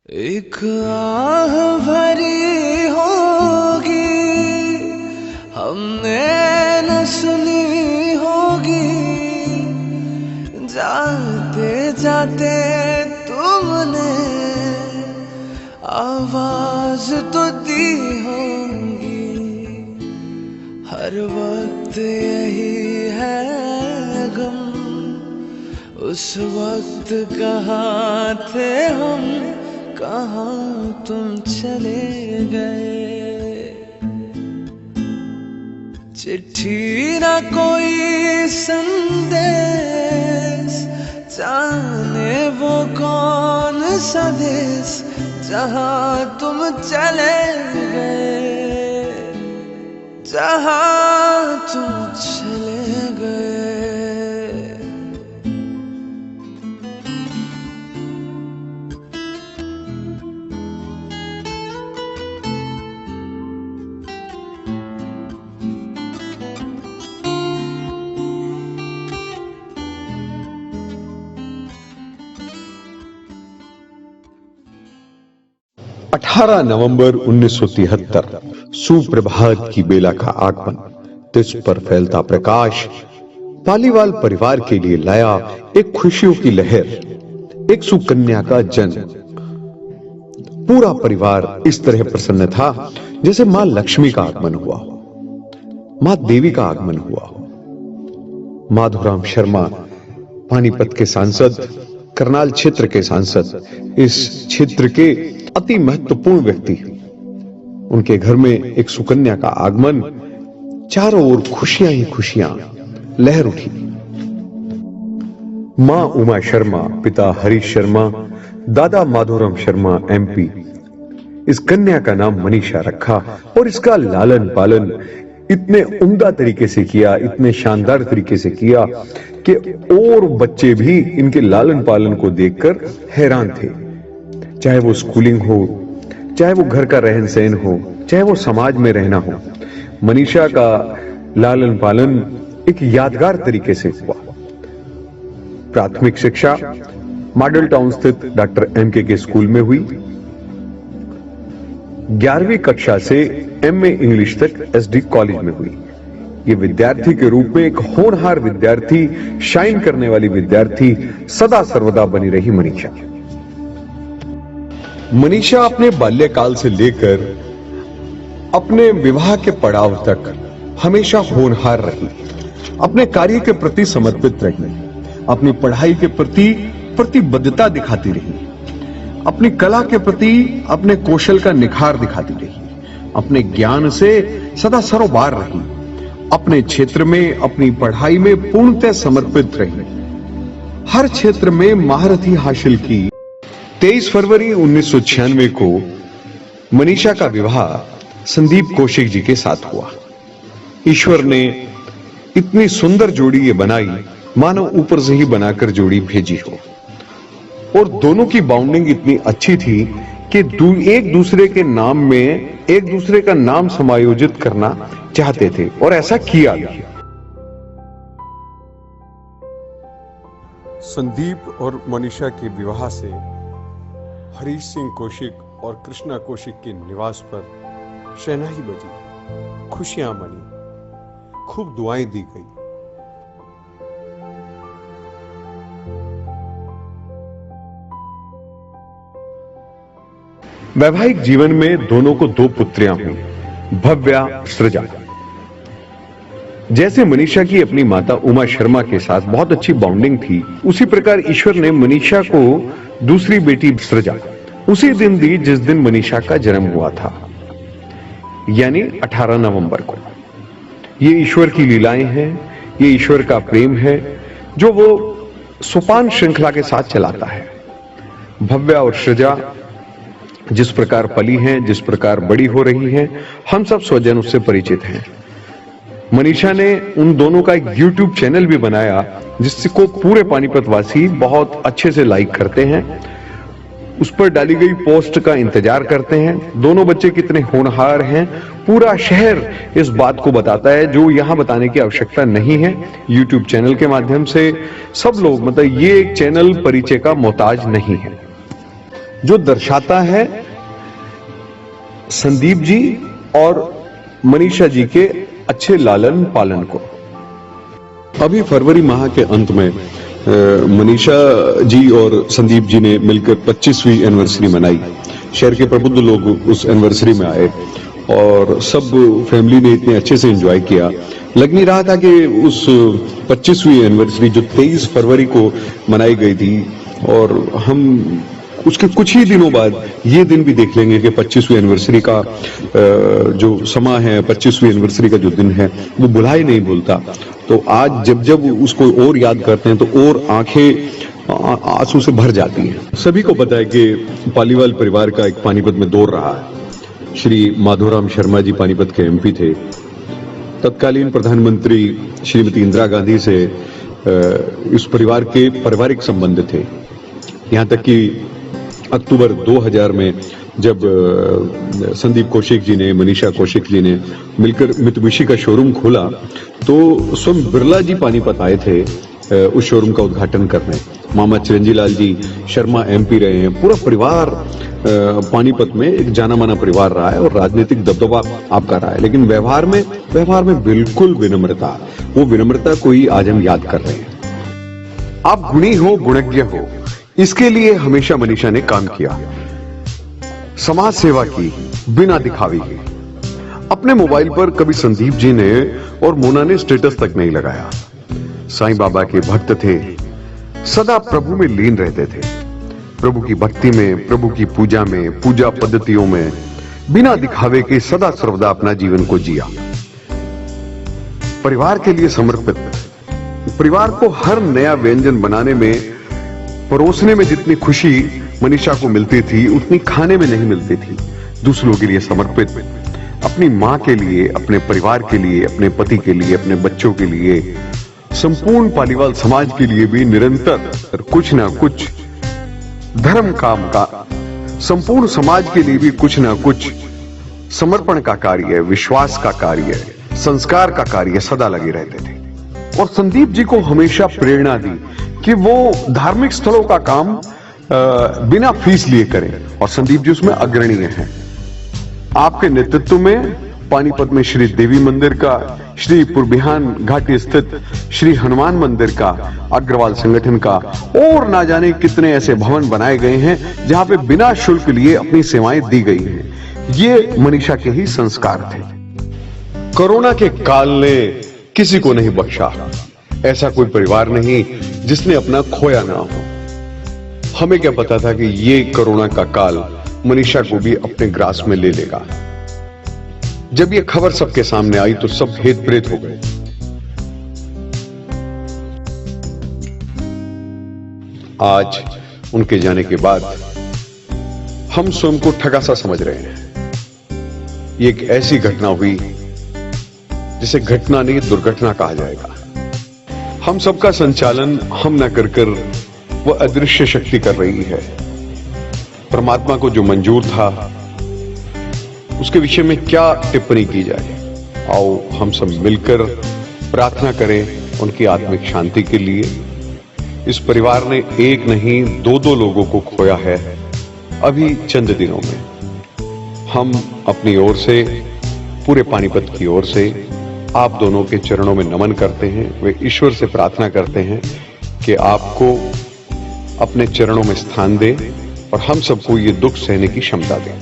एक आह भरी होगी हमने न सुनी होगी, जाते जाते तुमने आवाज तो दी होगी। हर वक्त यही है गम, उस वक्त कहाँ थे हम, कहाँ तुम चले गए। चिट्ठी ना कोई संदेश, जाने वो कौन सा देश, जहाँ तुम चले गए, जहाँ तुम चले गए। नवंबर 1973 सुप्रभात की बेला का आगमन, तिज पर फैलता प्रकाश पालीवाल परिवार के लिए लाया एक खुशियों की लहर, एक सुकन्या का जन्म। पूरा परिवार इस तरह प्रसन्न था जैसे मां लक्ष्मी का आगमन हुआ हो, मां देवी का आगमन हुआ हो। माधुराम शर्मा पानीपत के सांसद, करनाल क्षेत्र के सांसद, इस क्षेत्र के अति महत्वपूर्ण व्यक्ति, उनके घर में एक सुकन्या का आगमन, चारों ओर खुशियां ही खुशियां लहर उठी। मां उमा शर्मा, पिता हरीश शर्मा, दादा माधुराम शर्मा एमपी। इस कन्या का नाम मनीषा रखा और इसका लालन पालन इतने उम्दा तरीके से किया, इतने शानदार तरीके से किया कि और बच्चे भी इनके लालन पालन को देखकर हैरान थे। चाहे वो स्कूलिंग हो, चाहे वो घर का रहन सहन हो, चाहे वो समाज में रहना हो, मनीषा का लालन पालन एक यादगार तरीके से हुआ। प्राथमिक शिक्षा मॉडल टाउन स्थित डॉक्टर एमके के स्कूल में हुई। 11वीं कक्षा से एमए इंग्लिश तक एसडी कॉलेज में हुई। ये विद्यार्थी के रूप में एक होनहार विद्यार्थी, शाइन करने वाली विद्यार्थी सदा सर्वदा बनी रही मनीषा। मनीषा अपने बाल्यकाल से लेकर अपने विवाह के पड़ाव तक हमेशा होनहार रही, अपने कार्य के प्रति समर्पित रही, अपनी पढ़ाई के प्रति प्रतिबद्धता दिखाती रही, अपनी कला के प्रति अपने कौशल का निखार दिखाती रही, अपने ज्ञान से सदा सरोबार रही, अपने क्षेत्र में अपनी पढ़ाई में पूर्णतः समर्पित रही, हर क्षेत्र में महारथी हासिल की। 23 फरवरी 1996 को मनीषा का विवाह संदीप कौशिक जी के साथ हुआ। ईश्वर ने इतनी सुंदर जोड़ी ये बनाई, मानो ऊपर से ही बनाकर जोड़ी भेजी हो। और दोनों की बाउंडिंग इतनी अच्छी थी कि एक दूसरे के नाम में एक दूसरे का नाम समायोजित करना चाहते थे और ऐसा किया गया। संदीप और मनीषा के विवाह से हरीश सिंह कौशिक और कृष्णा कौशिक के निवास पर शहनाई बजी, खुशियां मनी, खूब दुआएं दी गई। वैवाहिक जीवन में दोनों को 2 पुत्रियां हुई, भव्या, सृजा। जैसे मनीषा की अपनी माता उमा शर्मा के साथ बहुत अच्छी बाउंडिंग थी, उसी प्रकार ईश्वर ने मनीषा को दूसरी बेटी सृजा उसी दिन दी जिस दिन मनीषा का जन्म हुआ था, यानी 18 नवंबर को। ये ईश्वर की लीलाएं हैं, ये ईश्वर का प्रेम है जो वो सोपान श्रृंखला के साथ चलाता है। भव्या और सृजा जिस प्रकार पली हैं, जिस प्रकार बड़ी हो रही हैं, हम सब स्वजन उससे परिचित हैं। मनीषा ने उन दोनों का एक YouTube चैनल भी बनाया जिसको पूरे पानीपत वासी बहुत अच्छे से लाइक करते हैं, उस पर डाली गई पोस्ट का इंतजार करते हैं। दोनों बच्चे कितने होनहार हैं, पूरा शहर इस बात को बताता है जो यहां बताने की आवश्यकता नहीं है। YouTube चैनल के माध्यम से सब लोग, मतलब ये एक चैनल परिचय का मोहताज नहीं है। जो दर्शाता है संदीप जी और मनीषा जी के अच्छे लालन पालन को। अभी फरवरी माह के अंत में मनीषा जी और संदीप जी ने मिलकर 25वीं एनिवर्सरी मनाई। शहर के प्रबुद्ध लोग उस एनिवर्सरी में आए और सब फैमिली ने इतने अच्छे से एंजॉय किया। लग नहीं रहा था कि उस 25वीं एनिवर्सरी जो 23 फरवरी को मनाई गई थी, और हम उसके कुछ ही दिनों बाद ये दिन भी देख लेंगे कि 25वीं एनिवर्सरी का जो समा है, 25वीं एनिवर्सरी का जो दिन है, वो भुला ही नहीं भूलता। तो आज जब जब उसको और याद करते हैं तो और आंखें आंसू से भर जाती हैं। सभी को पता है कि पालीवाल परिवार का एक पानीपत में दौर रहा है। श्री माधोराम शर्मा जी पानीपत के एमपी थे। तत्कालीन प्रधानमंत्री श्रीमती इंदिरा गांधी से इस परिवार के पारिवारिक संबंध थे। यहां तक कि अक्टूबर 2000 में जब संदीप कौशिक जी ने, मनीषा कौशिक जी ने मिलकर मित्सुबिशी का शोरूम खोला तो स्वयं बिरला जी पानीपत आए थे उस शोरूम का उद्घाटन करने। मामा चिरंजी लाल जी शर्मा एमपी रहे हैं। पूरा परिवार पानीपत में एक जाना माना परिवार रहा है और राजनीतिक दबदबा आपका रहा है, लेकिन व्यवहार में बिल्कुल विनम्रता, वो विनम्रता को ही आज हम याद कर रहे हैं। आप गुणी हो, गुणज्ञ हो, इसके लिए हमेशा मनीषा ने काम किया। समाज सेवा की बिना दिखावे की। अपने मोबाइल पर कभी संदीप जी ने और मोना ने स्टेटस तक नहीं लगाया। साईं बाबा के भक्त थे, सदा प्रभु में लीन रहते थे। प्रभु की भक्ति में, प्रभु की पूजा में, पूजा पद्धतियों में बिना दिखावे के सदा सर्वदा अपना जीवन को जिया। परिवार के लिए समर्पित। परिवार को हर नया व्यंजन बनाने में, परोसने में जितनी खुशी मनीषा को मिलती थी उतनी खाने में नहीं मिलती थी। दूसरों के लिए समर्पित, अपनी मां के लिए, अपने परिवार के लिए, अपने पति के लिए, अपने बच्चों के लिए, संपूर्ण पालीवाल समाज के लिए भी निरंतर कुछ ना कुछ धर्म काम का, संपूर्ण समाज के लिए भी कुछ ना कुछ समर्पण का कार्य, विश्वास का कार्य, संस्कार का कार्य सदा लगे रहते थे। और संदीप जी को हमेशा प्रेरणा दी कि वो धार्मिक स्थलों का काम बिना फीस लिए करें, और संदीप जी उसमें अग्रणीय हैं। आपके नेतृत्व में पानीपत में श्री देवी मंदिर का, श्री पुरबिहान घाटी स्थित श्री हनुमान मंदिर का, अग्रवाल संगठन का, और ना जाने कितने ऐसे भवन बनाए गए हैं जहां पे बिना शुल्क लिए अपनी सेवाएं दी गई हैं। ये मनीषा के ही संस्कार थे। कोरोना के काल ने किसी को नहीं बख्शा। ऐसा कोई परिवार नहीं जिसने अपना खोया ना हो। हमें क्या पता था कि ये कोरोना का काल मनीषा को भी अपने ग्रास में ले लेगा। जब ये खबर सबके सामने आई तो सब भेद प्रेत हो गए। आज उनके जाने के बाद हम स्वयं को ठगा सा समझ रहे हैं। ये एक ऐसी घटना हुई जिसे घटना नहीं दुर्घटना कहा जाएगा। हम सबका संचालन हम न कर वह अदृश्य शक्ति कर रही है। परमात्मा को जो मंजूर था उसके विषय में क्या टिप्पणी की जाए। आओ हम सब मिलकर प्रार्थना करें उनकी आत्मिक शांति के लिए। इस परिवार ने एक नहीं दो लोगों को खोया है अभी चंद दिनों में। हम अपनी ओर से, पूरे पानीपत की ओर से आप दोनों के चरणों में नमन करते हैं। वे ईश्वर से प्रार्थना करते हैं कि आपको अपने चरणों में स्थान दे और हम सबको ये दुख सहने की क्षमता दे।